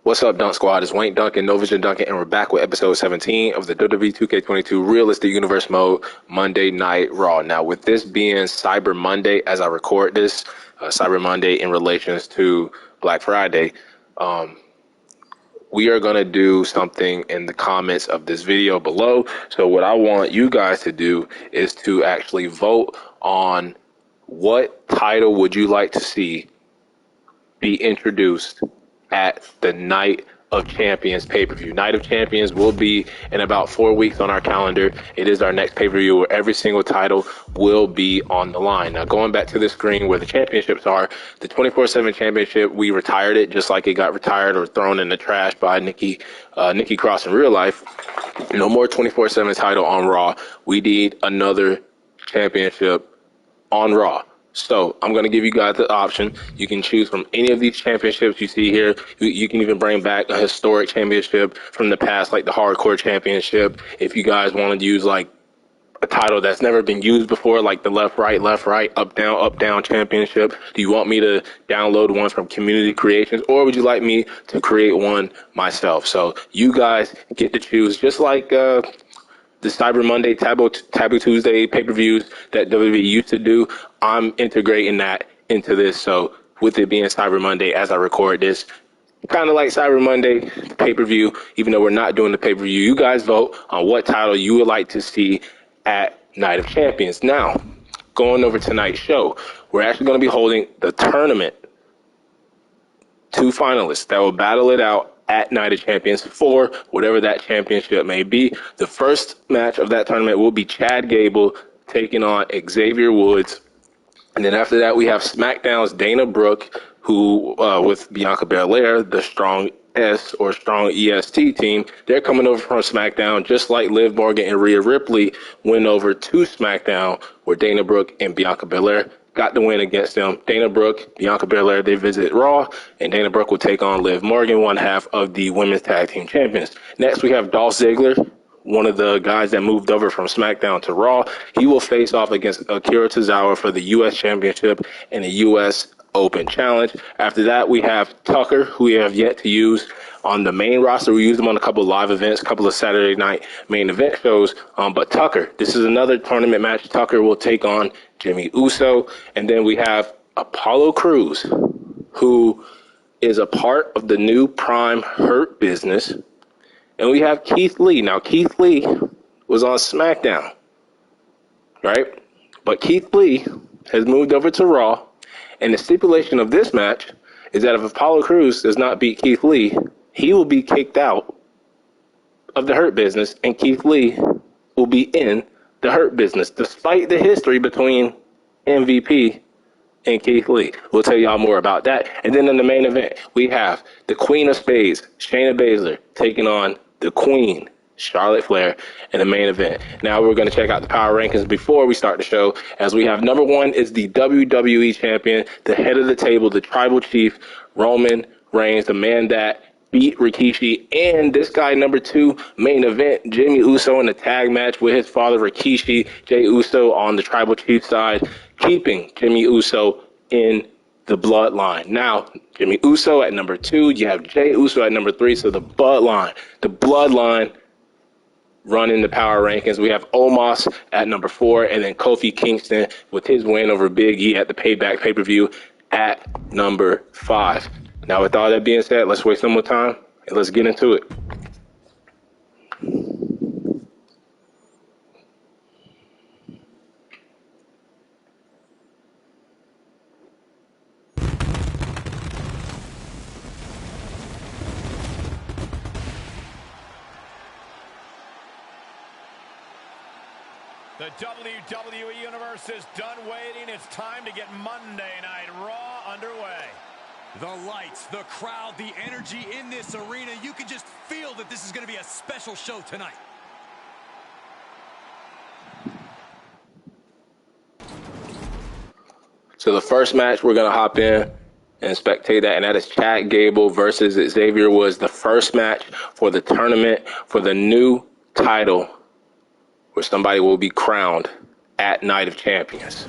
What's up, Dunk Squad? It's Wank Dunkin, No Vision Dunkin, and we're back with episode 17 of the WWE 2K22 Realistic Universe Mode Monday Night Raw. Now, with this being Cyber Monday, as I record this, Cyber Monday in relations to Black Friday, we are going to do something in the comments of this video below. So what I want you guys to do is to actually vote on what title would you like to see be introduced at the Night of Champions pay-per-view. Night of Champions will be in about 4 weeks on our calendar. It is our next pay-per-view where every single title will be on the line. Now, going back to the screen where the championships are, the 24/7 championship, we retired it just like it got retired or thrown in the trash by Nikki Cross in real life. No more 24/7 title on Raw. We need another championship on Raw. So I'm going to give you guys the option. You can choose from any of these championships you see here. You can even bring back a historic championship from the past, like the Hardcore Championship. If you guys want to use like a title that's never been used before, like the left, right, up, down championship. Do you want me to download one from Community Creations, or would you like me to create one myself? So you guys get to choose, just like the Cyber Monday, Taboo Tuesday pay-per-views that WWE used to do. I'm integrating that into this. So with it being Cyber Monday, as I record this, kind of like Cyber Monday pay-per-view, even though we're not doing the pay-per-view, you guys vote on what title you would like to see at Night of Champions. Now, going over tonight's show, we're actually going to be holding the tournament. 2 finalists that will battle it out at Night of Champions for whatever that championship may be. The first match of that tournament will be Chad Gable taking on Xavier Woods. And then after that, we have SmackDown's Dana Brooke, who with Bianca Belair, the Strong S or Strong EST team, they're coming over from SmackDown, just like Liv Morgan and Rhea Ripley went over to SmackDown, where Dana Brooke and Bianca Belair got the win against them. Dana Brooke, Bianca Belair, they visit Raw, and Dana Brooke will take on Liv Morgan, one half of the Women's Tag Team Champions. Next, we have Dolph Ziggler, one of the guys that moved over from SmackDown to Raw. He will face off against Akira Tozawa for the U.S. Championship and the U.S. Open Challenge. After that, we have Tucker, who we have yet to use on the main roster. We used him on a couple of live events, a couple of Saturday night main event shows. But Tucker, this is another tournament match. Tucker will take on Jimmy Uso. And then we have Apollo Crews, who is a part of the new Prime Hurt Business. And we have Keith Lee. Now, Keith Lee was on SmackDown, right? But Keith Lee has moved over to Raw. And the stipulation of this match is that if Apollo Crews does not beat Keith Lee, he will be kicked out of the Hurt Business, and Keith Lee will be in the Hurt Business, despite the history between MVP and Keith Lee. We'll tell y'all more about that. And then in the main event, we have the Queen of Spades, Shayna Baszler, taking on the Queen, Charlotte Flair, in the main event. Now we're going to check out the power rankings before we start the show, as we have number 1 is the WWE champion, the head of the table, the tribal chief, Roman Reigns, the man that beat Rikishi, and this guy, number 2, main event, Jimmy Uso in a tag match with his father, Rikishi, Jey Uso on the tribal chief side, keeping Jimmy Uso in the bloodline. Now, Jimmy Uso at number 2, you have Jey Uso at number 3, so the bloodline running the power rankings. We have Omos at number 4, and then Kofi Kingston with his win over Big E at the Payback pay-per-view at number 5. Now, with all that being said, let's waste no more time and let's get into it. The WWE Universe is done waiting. It's time to get Monday Night Raw underway. The lights, the crowd, the energy in this arena. You can just feel that this is going to be a special show tonight. So the first match we're going to hop in and spectate that, and that is Chad Gable versus Xavier Woods, the first match for the tournament for the new title, where somebody will be crowned at Night of Champions.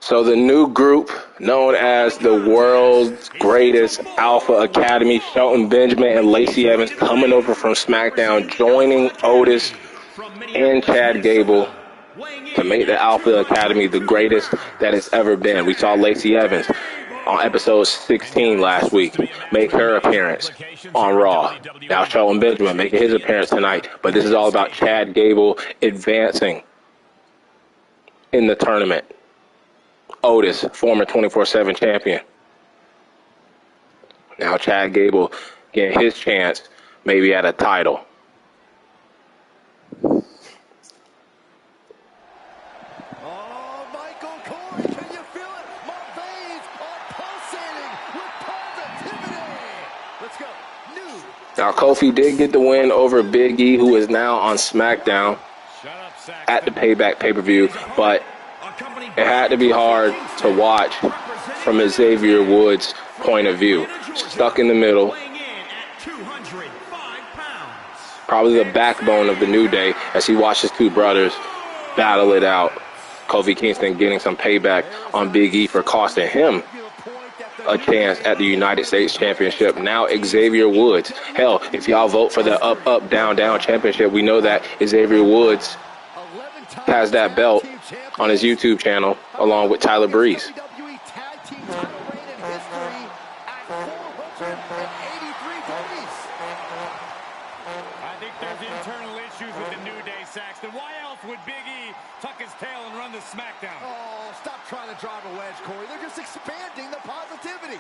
So the new group known as the world's greatest Alpha Academy, Shelton Benjamin and Lacey Evans coming over from SmackDown, joining Otis and Chad Gable to make the Alpha Academy the greatest that it's ever been. We saw Lacey Evans on episode 16 last week make her appearance on Raw. Now Shelton Benjamin making his appearance tonight. But this is all about Chad Gable advancing in the tournament. Otis, former 24/7 champion. Now Chad Gable getting his chance maybe at a title. Oh, Michael Corey, can you feel it? My veins are pulsating with positivity. Let's go. New. Now Kofi did get the win over Big E, who is now on SmackDown at the Payback pay-per-view, but it had to be hard to watch from Xavier Woods' point of view. Stuck in the middle. Probably the backbone of the New Day as he watched his two brothers battle it out. Kofi Kingston getting some payback on Big E for costing him a chance at the United States Championship. Now Xavier Woods. Hell, if y'all vote for the up, up, down, down championship, we know that Xavier Woods has that belt on his YouTube channel along with Tyler Breeze. WWE Tag Team title reign in history at 483 days. I think there's internal issues with the New Day, Saxton. Why else would Big E tuck his tail and run the SmackDown? Oh, stop trying to drive a wedge, Corey. They're just expanding the positivity.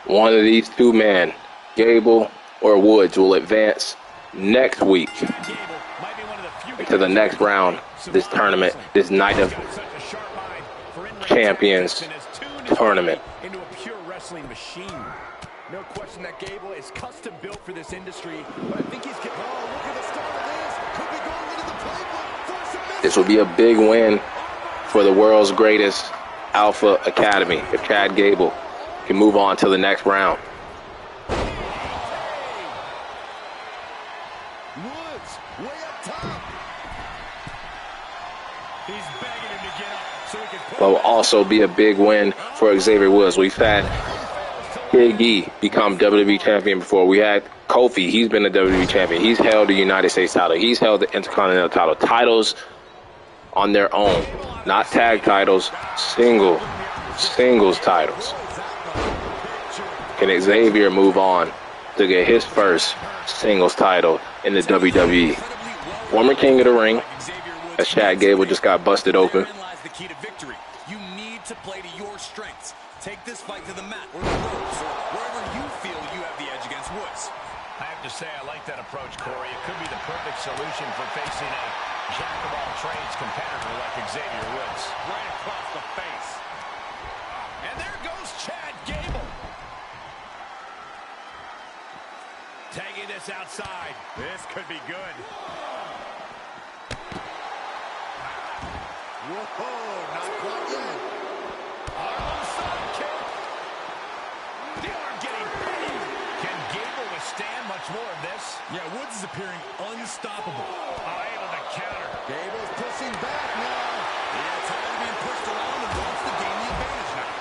One of these two men, Gable or Woods, will advance next week into the next round, this tournament, this Night of Champions tournament. Into a pure wrestling machine. No question that Gable is custom built for this industry, but I think he's getting. Oh, look at the start of this. Could be going into the playbook for a submission. This will be a big win for the world's greatest Alpha Academy if Chad Gable can move on to the next round. Woods, way up top. He's begging him to get up so he can put. But will also be a big win for Xavier Woods. We've had Big E become WWE champion before. We had Kofi. He's been a WWE champion. He's held the United States title. He's held the Intercontinental title. Titles on their own. Not tag titles, singles titles. Can Xavier move on to get his first singles title in the WWE? Former King of the Ring, as Chad Gable just got busted open. The key to victory. You need to play to your strengths. Take this fight to the mat or the ropes or wherever you feel you have the edge against Woods. I have to say, I like that approach, Corey. It could be the perfect solution for facing a jack-of-all-trades competitor like Xavier Woods. Right across the face. And there goes Chad Gable. Tagging this outside. This could be good. Whoa, not quite yet. Armside kick. The arm getting pinned. Can Gable withstand much more of this? Yeah, Woods is appearing unstoppable. Able to counter. Gable's pushing back now. Yeah, tired of being pushed around and wants to gain the advantage now.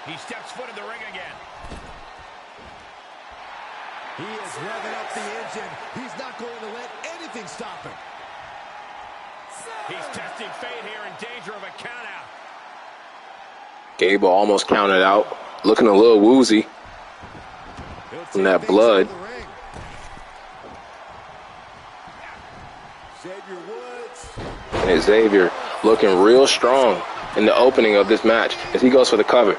He steps foot in the ring again. He is revving up the engine. He's not going to let anything stop him. He's testing fate here, in danger of a countout. Gable almost counted out. Looking a little woozy from that blood. Xavier Woods. And Xavier looking real strong in the opening of this match as he goes for the cover.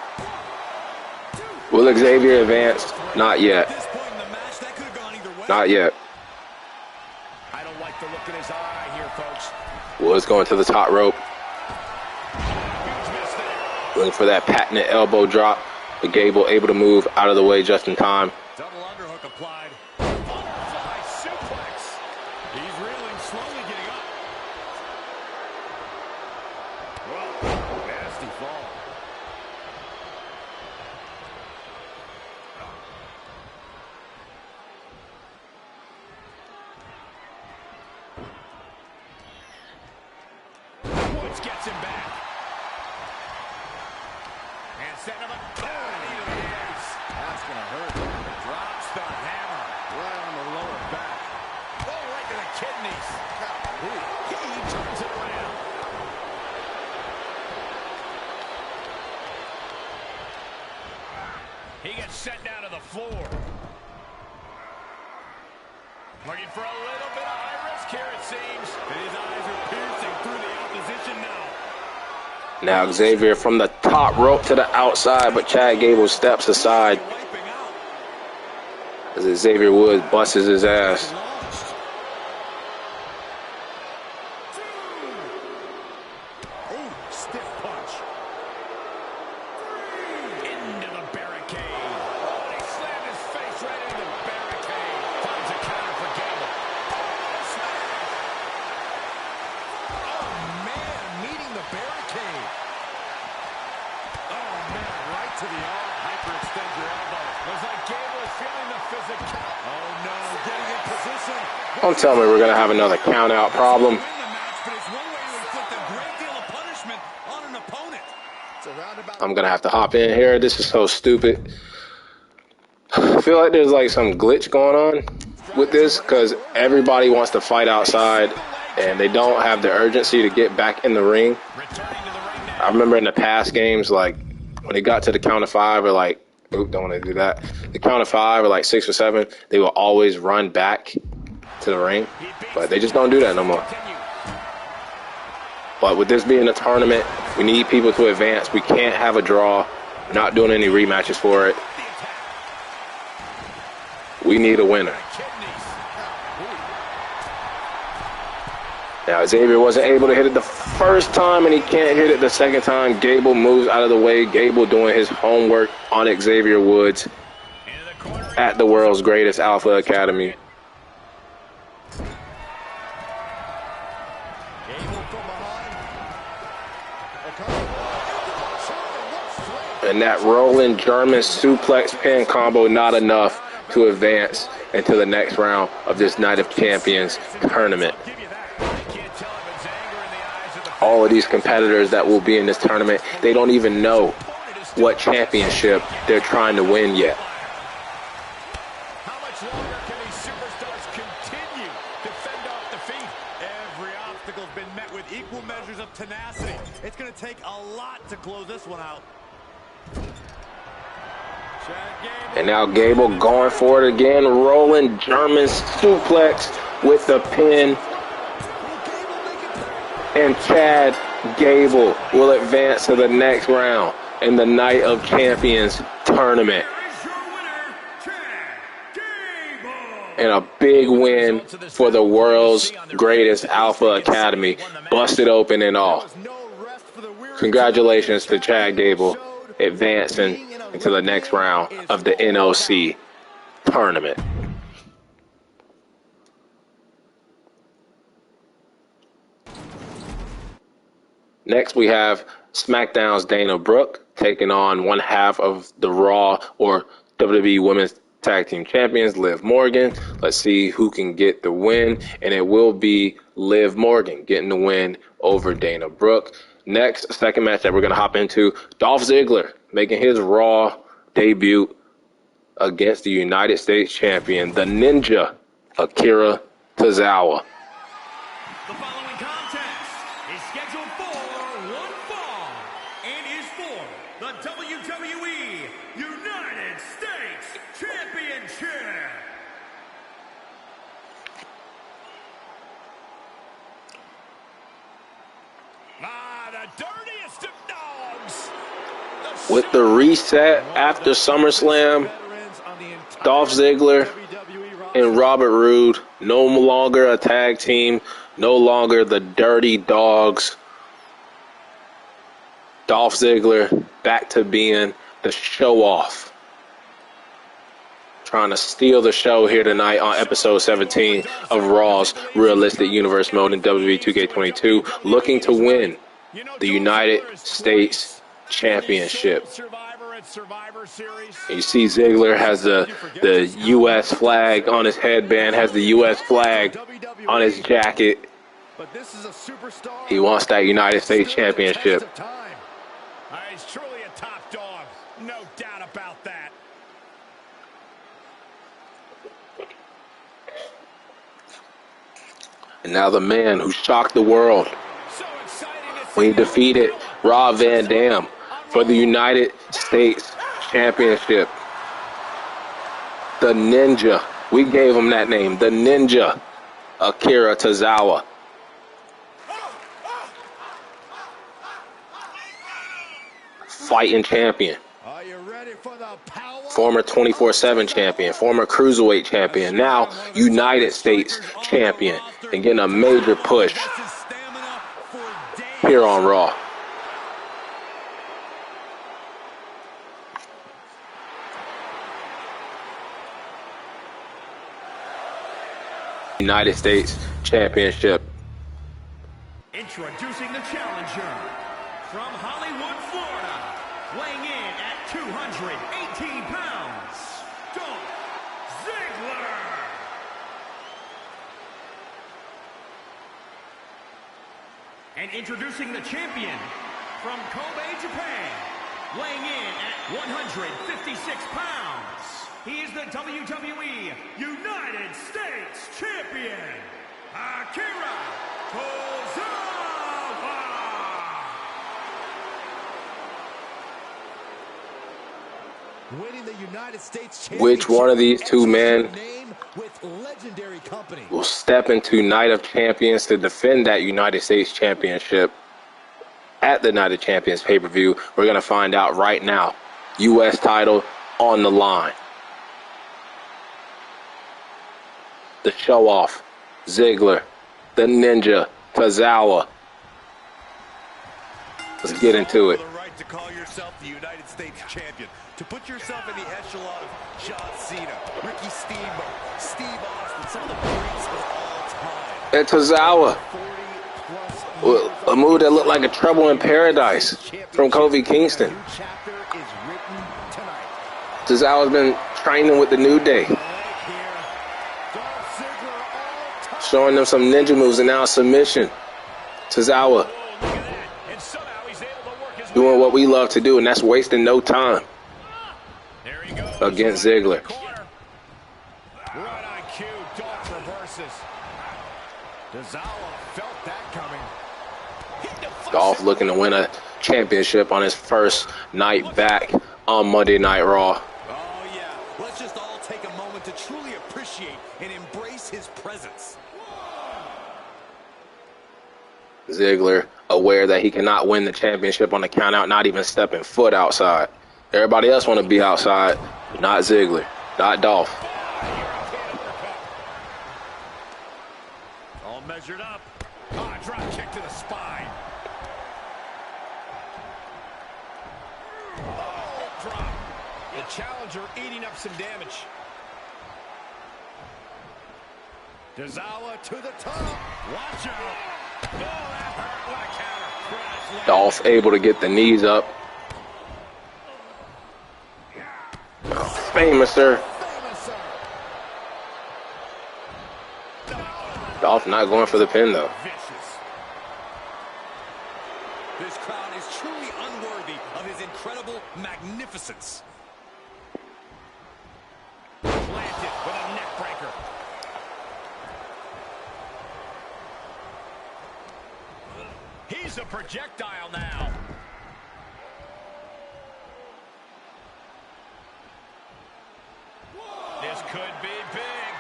Will Xavier advance? Not yet. Not yet. I don't like the look in his eye here, folks. Woods going to the top rope. Huge miss there. Looking for that patented elbow drop. But Gable able to move out of the way just in time. Double underhook applied. Butterfly suplex. He's reeling, slowly getting up. nasty fall. Woods gets him back. And setting him up. That's going to hurt. Drops the hammer. Right on the lower back. Oh, right to the kidneys. He turns it around. He gets sent down to the floor. Looking for a little bit of high risk here, it seems. And his eyes are piercing through the opposition now. Now Xavier from the top rope to the outside, but Chad Gable steps aside as Xavier Woods busts his ass. Stiff punch. Into the barricade. Oh, he slammed his face right into the barricade. Finds a counter for Gable. Smash! Oh, man, meeting the barricade. Oh, man, right to the arm. Hyperextend your elbow. Looks like Gable is feeling the physical. Oh, no, getting in position. Don't tell me we're going to have another count-out problem. I'm going to have to hop in here. This is so stupid. I feel like there's like some glitch going on with this because everybody wants to fight outside and they don't have the urgency to get back in the ring. I remember in the past games, like when it got to the count of 5 or like, don't want to do that. The count of 5 or like 6 or 7, they will always run back to the ring, but they just don't do that no more. But with this being a tournament, we need people to advance. We can't have a draw. We're not doing any rematches for it. We need a winner. Now, Xavier wasn't able to hit it the first time, and he can't hit it the second time. Gable moves out of the way. Gable doing his homework on Xavier Woods at the world's greatest Alpha Academy. And that rolling German suplex pin combo, not enough to advance into the next round of this Night of Champions tournament. All of these competitors that will be in this tournament, they don't even know what championship they're trying to win yet. How much longer can these superstars continue to fend off defeat? Every obstacle's been met with equal measures of tenacity. It's going to take a lot to close this one out. And now Gable going for it again, rolling German suplex with the pin. And Chad Gable will advance to the next round in the Night of Champions tournament. And a big win for the world's greatest Alpha Academy, busted open and all. Congratulations to Chad Gable advancing into the next round of the NOC tournament. Next, we have SmackDown's Dana Brooke taking on one half of the Raw or WWE Women's Tag Team Champions, Liv Morgan. Let's see who can get the win, and it will be Liv Morgan getting the win over Dana Brooke. Next, second match that we're going to hop into, Dolph Ziggler making his Raw debut against the United States Champion, the Ninja, Akira Tozawa. The following contest is scheduled for one fall and is for the WWE United States Championship. The dirtiest of dogs. With the reset after SummerSlam, Dolph Ziggler and Robert Roode no longer a tag team, no longer the Dirty Dogs. Dolph Ziggler back to being the show-off. Trying to steal the show here tonight on episode 17 of Raw's Realistic Universe Mode in WWE 2K22. Looking to win the United States Championship. You see Ziggler has the U.S. flag on his headband, has the U.S. flag on his jacket. He wants that United States Championship. He's truly a top dog, no doubt about that. And now the man who shocked the world when he defeated Rob Van Dam for the United States Championship. The Ninja. We gave him that name, the Ninja, Akira Tozawa. Fighting champion. Former 24/7 champion, former cruiserweight champion, now United States champion, and getting a major push here on Raw. United States Championship. Introducing the challenger from Hollywood, Florida, weighing in at 218 pounds, Dolph Ziggler. And introducing the champion from Kobe, Japan, weighing in at 156 pounds. He is the WWE United States Champion, Akira Tozawa. Winning the United States Championship. Which one of these two men will step into Night of Champions to defend that United States Championship at the Night of Champions pay-per-view? We're going to find out right now. U.S. title on the line. The show-off, Ziggler, the Ninja, Tozawa. Let's get into it. The right to call yourself the United States Champion. To put yourself in the echelon of John Cena, Ricky Steamboat, Steve Austin, some of the greats of all time. And Tozawa, a move that looked like a Trouble in Paradise from Kofi Kingston. Tozawa's been training with the New Day, showing them some ninja moves, and now submission. Tozawa doing what we love to do, and that's wasting no time against Ziggler. Right on cue, Dolph reverses. Tozawa felt that coming. Dolph looking to win a championship on his first night back on Monday Night Raw. Oh yeah, let's just all take a moment to truly appreciate and embrace his presence. Ziggler aware that he cannot win the championship on the countout, not even stepping foot outside. Everybody else want to be outside, not Ziggler, not Dolph. All measured up. Ah, drop kick to the spine. Oh, drop. The challenger eating up some damage. Tozawa to the top. Watch out. Oh, that hurt. What a counter. Crash. Dolph able to get the knees up. Famouser. Dolph not going for the pin, though. This crowd is truly unworthy of his incredible magnificence. Planted with a neck breaker. He's a projectile now. This could be big.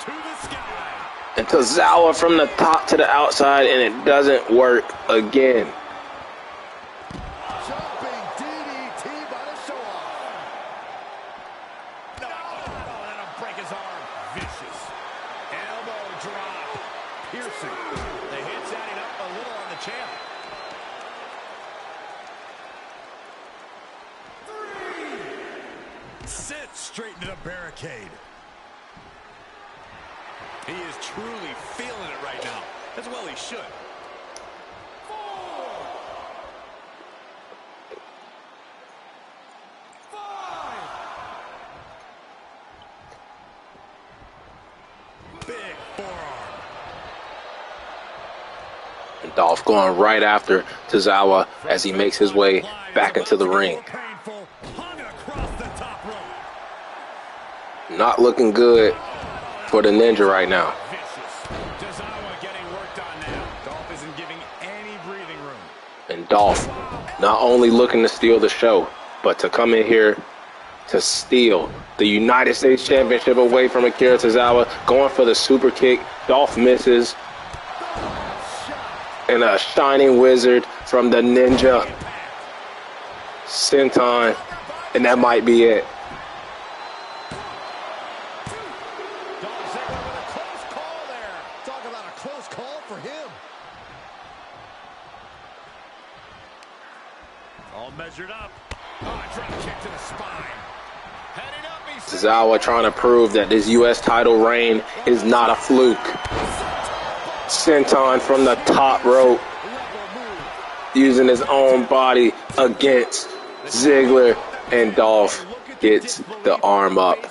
To the sky. And Tozawa from the top to the outside, and it doesn't work again. Jumping DDT by the show-off. No, that'll break his arm. Vicious. Elbow drop. Piercing. The hit's adding up a little on the champ. 3. Sit straight into the barricade. He is truly feeling it right now. As well he should. 4. And Dolph going right after Tozawa as he makes his way back into the ring. Not looking good for the Ninja right now. And Dolph not only looking to steal the show, but to come in here to steal the United States Championship away from Akira Tozawa, going for the super kick. Dolph misses. And a shining wizard from the Ninja Senton, and that might be it. Dolph Ziggler with a close call there. Talk about a close call for him. All measured up. Oh, a drop kick to the spine. Heading up, Tozawa trying to prove that this U.S. title reign is not a fluke. Senton from the top rope, using his own body against Ziggler, and Dolph gets the arm up.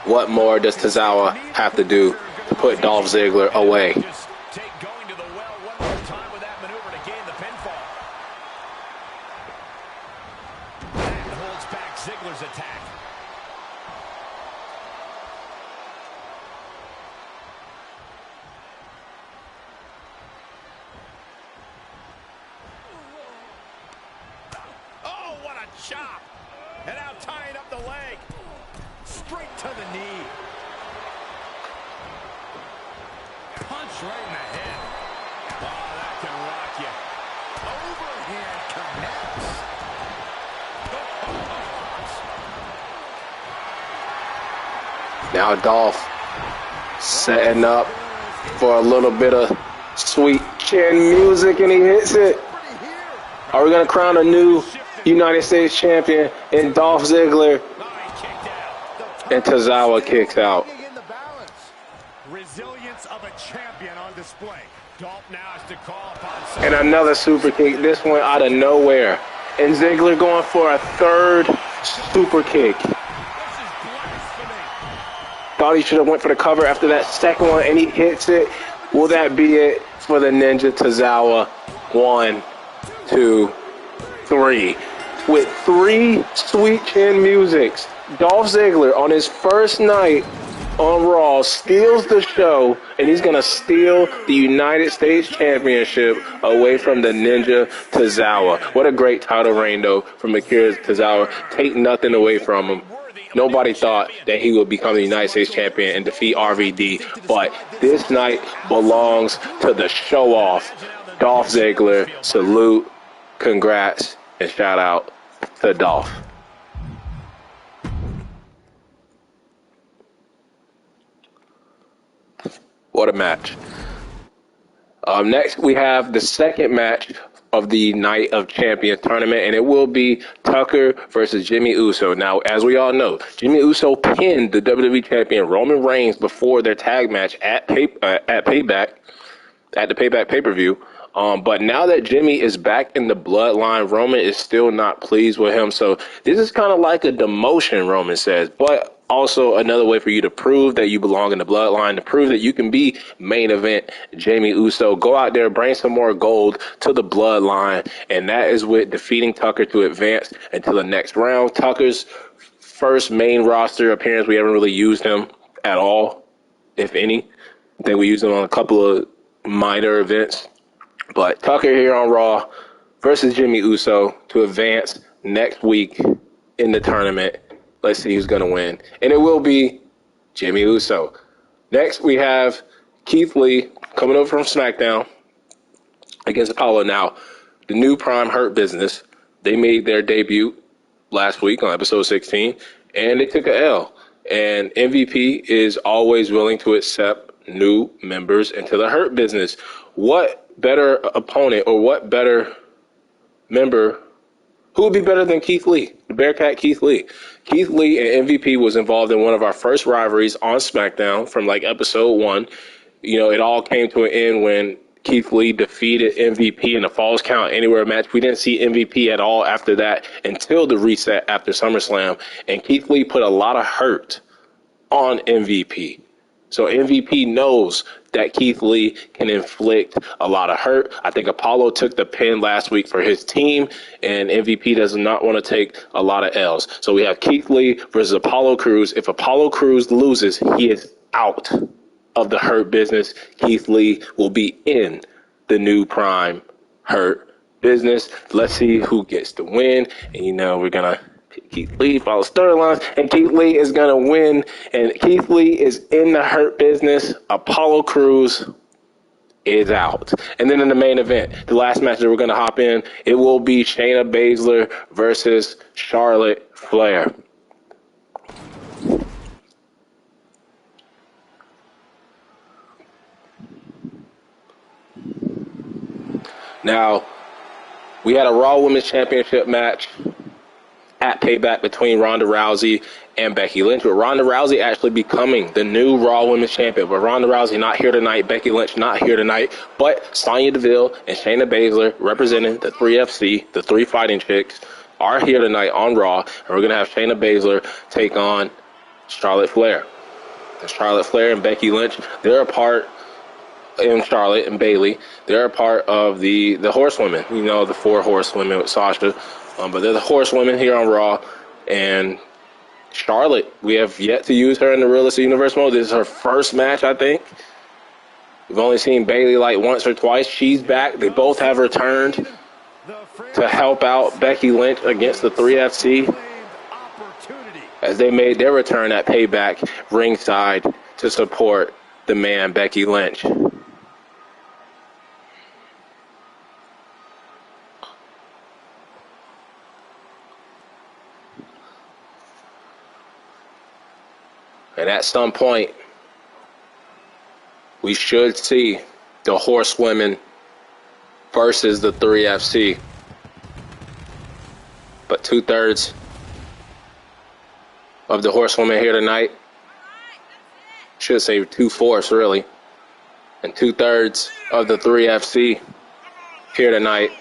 What more does Tozawa have to do to put Dolph Ziggler away? Going to the well one more time with that maneuver to gain the pinfall. That holds back Ziggler's attack. Oh, what a chop! And now tying up the leg. Straight to the knee. Punch right in the head. Oh, that can rock you. Overhand connects. Now Dolph setting up for a little bit of sweet chin music, and he hits it. Are we going to crown a new United States champion in Dolph Ziggler? And Tozawa kicks out. Resilience of a champion on display. Dolph now has to call upon And another super kick, this one out of nowhere. And Ziggler going for a third super kick. Thought he should have went for the cover after that second one, and he hits it. Will that be it for the Ninja Tozawa? 1, 2, 3. With 3 sweet chin musics, Dolph Ziggler on his first night on Raw steals the show, and he's going to steal the United States Championship away from the Ninja Tozawa. What a great title reign, though, from Akira Tozawa. Take nothing away from him. Nobody thought that he would become the United States champion and defeat RVD, but this night belongs to the show-off. Dolph Ziggler, salute, congrats, and shout out to Dolph. What a match. Next, we have the second match of the Night of Champions tournament, and it will be Tucker versus Jimmy Uso. Now, as we all know, Jimmy Uso pinned the WWE champion Roman Reigns before their tag match at Payback, at the Payback pay-per-view. But now that Jimmy is back in the bloodline, Roman is still not pleased with him. So this is kind of like a demotion, Roman says, but also another way for you to prove that you belong in the bloodline, to prove that you can be main event Jimmy Uso. Go out there, bring some more gold to the bloodline, and that is with defeating Tucker to advance into the next round. Tucker's first main roster appearance, we haven't really used him at all, if any. I think we used him on a couple of minor events. But Tucker here on Raw versus Jimmy Uso to advance next week in the tournament. Let's see who's going to win. And it will be Jimmy Uso. Next, we have Keith Lee coming over from SmackDown against Apollo. Now, the new Prime Hurt Business, they made their debut last week on episode 16, and they took a L. And MVP is always willing to accept new members into the Hurt Business. What better opponent or what better member? Who would be better than Keith Lee, the Bearcat Keith Lee? Keith Lee and MVP was involved in one of our first rivalries on SmackDown from like episode 1. You know, it all came to an end when Keith Lee defeated MVP in a Falls Count Anywhere match. We didn't see MVP at all after that until the reset after SummerSlam. And Keith Lee put a lot of hurt on MVP. So MVP knows that Keith Lee can inflict a lot of hurt. I think Apollo took the pin last week for his team, and MVP does not want to take a lot of L's. So we have Keith Lee versus Apollo Crews. If Apollo Crews loses, he is out of the Hurt Business. Keith Lee will be in the new Prime Hurt Business. Let's see who gets the win. And, you know, we're going to Keith Lee, follow storylines, and Keith Lee is going to win. And Keith Lee is in the Hurt Business. Apollo Crews is out. And then in the main event, the last match that we're going to hop in, it will be Shayna Baszler versus Charlotte Flair. Now, we had a Raw Women's Championship match at Payback between Ronda Rousey and Becky Lynch, with Ronda Rousey actually becoming the new Raw Women's Champion. But Ronda Rousey not here tonight, Becky Lynch not here tonight, but Sonya Deville and Shayna Baszler, representing the 3FC, the three fighting chicks, are here tonight on Raw, and we're going to have Shayna Baszler take on Charlotte Flair. And Charlotte Flair and Becky Lynch, they're a part, and Charlotte and Bayley, they're a part of the horsewomen, you know, the four horsewomen with Sasha. But they're the horsewomen here on Raw. And Charlotte, we have yet to use her in the Realistic Universe mode. This is her first match, I think. We've only seen Bayley like once or twice. She's back. They both have returned to help out Becky Lynch against the 3FC as they made their return at Payback ringside to support the man, Becky Lynch. And at some point, we should see the horsewomen versus the 3FC. But 2/3 of the horsewomen here tonight, should say 2/4 really, and 2/3 of the 3FC here tonight,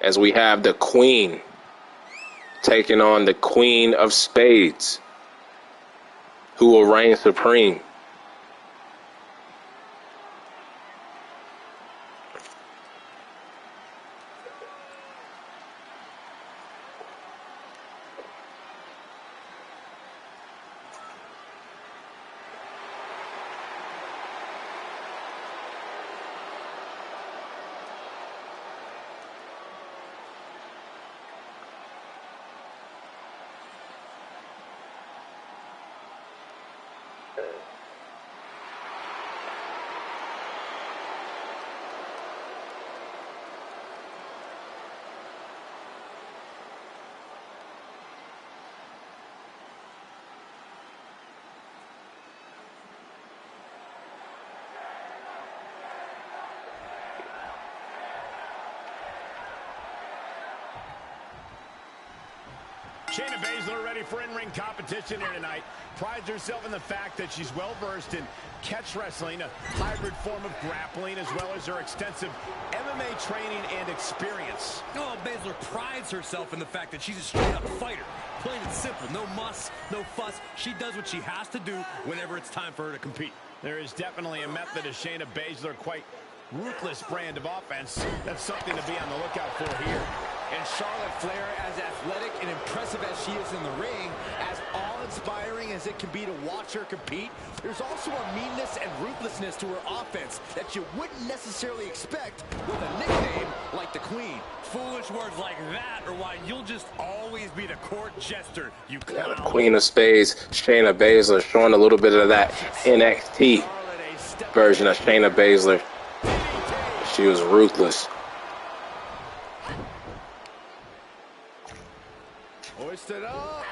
as we have the Queen taking on the Queen of Spades, who will reign supreme. Shayna Baszler ready for in-ring competition here tonight. Prides herself in the fact that she's well-versed in catch wrestling, a hybrid form of grappling, as well as her extensive MMA training and experience. Oh, Baszler prides herself in the fact that she's a straight-up fighter. Plain and simple. No muss, no fuss. She does what she has to do whenever it's time for her to compete. There is definitely a method to Shayna Baszler, quite ruthless brand of offense. That's something to be on the lookout for here. And Charlotte Flair, as athletic and impressive as she is in the ring, as awe-inspiring as it can be to watch her compete, there's also a meanness and ruthlessness to her offense that you wouldn't necessarily expect with a nickname like the Queen. Foolish words like that are why you'll just always be the court jester, you clown. The Queen of Spades, Shayna Baszler, showing a little bit of that NXT version of Shayna Baszler. She was ruthless. Hoisted up.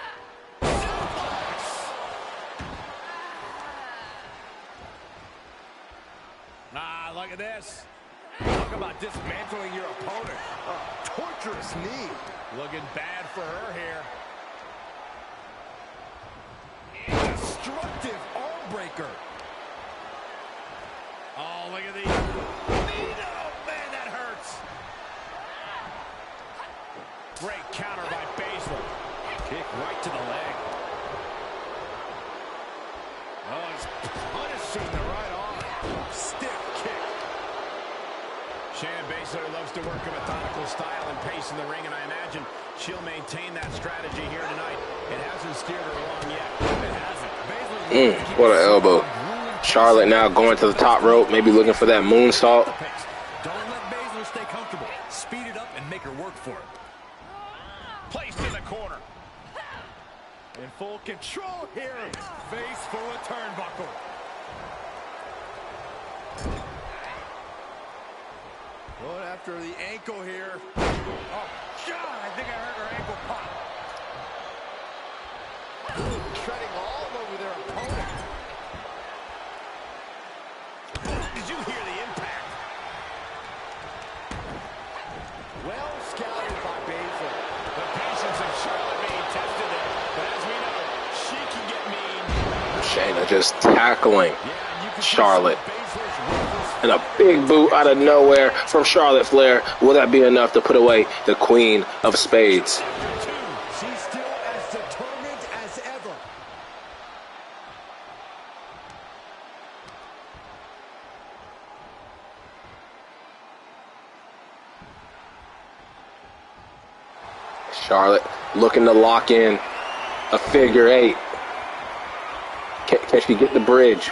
Ah, look at this. Talk about dismantling your opponent. A torturous knee. Looking bad for her here. Destructive arm breaker. Oh, look at these. Oh, man, that hurts. Great counter by Baszler. Kick right to the leg. Oh, he's punishing Shayna Baszler loves to work a methodical style and pace in the ring, and I imagine she'll maintain that strategy here tonight. It hasn't steered her wrong yet. It hasn't. What an elbow. Charlotte now going to the top rope, maybe looking for that moonsault. Don't let Baszler stay comfortable. Speed it up and make her work for it. Placed in the corner. In full control here. Face full of turnbuckle. Going after the ankle here. Oh, God, I think I heard her ankle pop. Treading all over their opponent. Did you hear the impact? Well scouted by Baszler. The patience of Charlotte being tested there. But as we know, she can get mean. Shayna just tackling Charlotte. And a big boot out of nowhere from Charlotte Flair. Will that be enough to put away the Queen of Spades? She's still as determined as ever. Charlotte looking to lock in a figure eight. Can she get the bridge?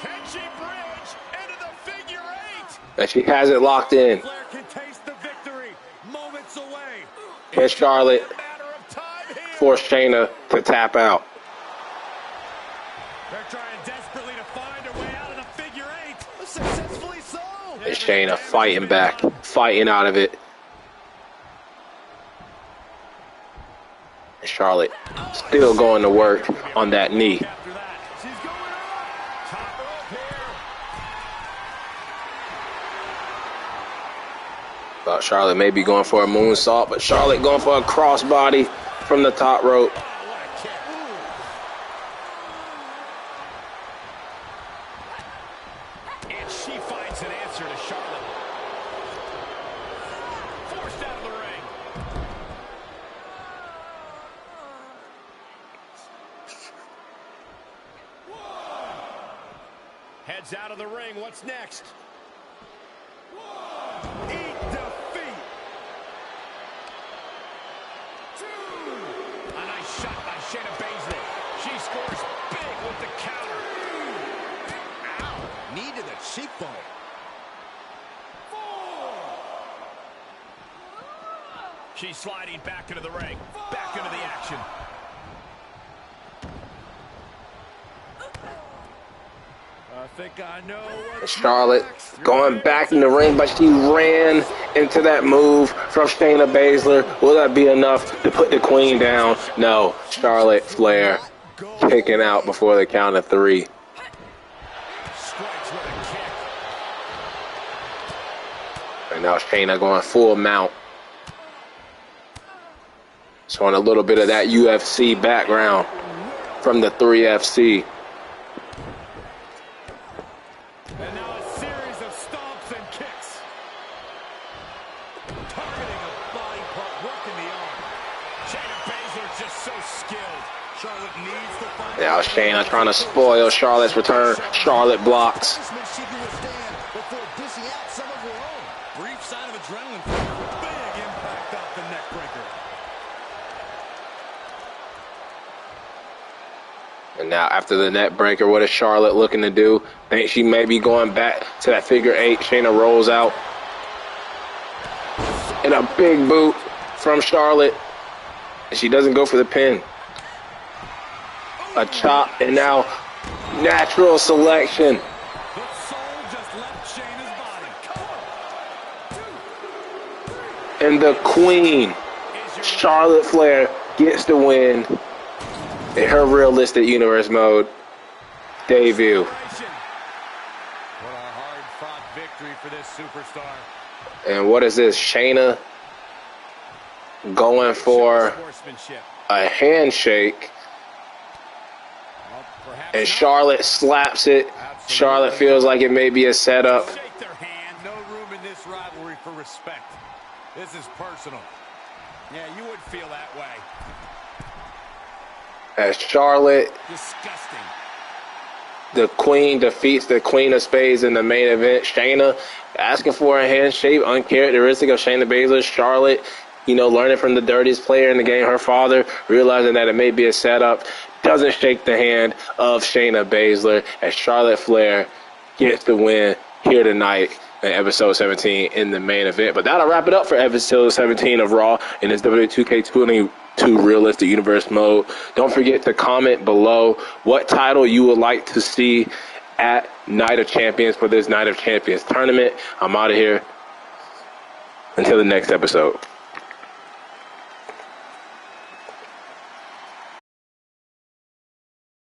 Can she bridge into the figure eight? And she has it locked in. Flair can taste the victory. Moments away. Can Charlotte Matter of time here. force Shayna to tap out? They're trying desperately to find a way out of the figure eight. Successfully so. And Shayna fighting back, fighting out of it. And Charlotte still going to work on that knee. After that, she's going up. Top rope here. Thought Charlotte may be going for a moonsault, but Charlotte going for a crossbody from the top rope. Oh, what a kick. And she finds an answer to Charlotte. Forced out of the ring. Heads out of the ring. What's next? Eat defeat. A nice shot by Shayna Baszler. She scores big with the counter. Ow. Knee to the cheekbone. She's sliding back into the ring. Back into the action. I think I know what Charlotte going back in the ring, but she ran into that move from Shayna Baszler. Will that be enough to put the Queen down? No. Charlotte Flair kicking out before the count of three. Strikes with a kick. And now Shayna going full mount. Showing a little bit of that UFC background from the 3FC. And now a series of stomps and kicks. Targeting a body part, working the arm. Shayna Baszler just so skilled. Charlotte needs to find Now Shayna trying to spoil Charlotte's return. Charlotte blocks. she can withstand before dishing out some of her own. Brief sign of adrenaline. Big impact off the neck breaker. And now after the net breaker, what is Charlotte looking to do? Think she may be going back to that figure eight. Shayna rolls out. And a big boot from Charlotte. And she doesn't go for the pin. A chop, and now natural selection. The soul just left Shayna's body. And the Queen, Charlotte Flair, gets the win in her realistic universe mode debut. What a hard-fought victory for this superstar. And what is this? Shayna going for Sportsmanship. a handshake. Well, perhaps And not. Charlotte slaps it. Charlotte feels like it may be a setup. Shake their hand. No room in this rivalry for respect. This is personal. Yeah, you would feel that way. As Charlotte Disgusting. the Queen defeats the Queen of Spades in the main event. Shayna asking for a handshake, uncharacteristic of Shayna Baszler. Charlotte, learning from the dirtiest player in the game, her father, realizing that it may be a setup, doesn't shake the hand of Shayna Baszler as Charlotte Flair gets the win here tonight in episode 17 in the main event. But that'll wrap it up for episode 17 of Raw in this WWE 2K22 Realistic Universe mode. Don't forget to comment below what title you would like to see at Night of Champions for this Night of Champions tournament. I'm out of here. Until the next episode.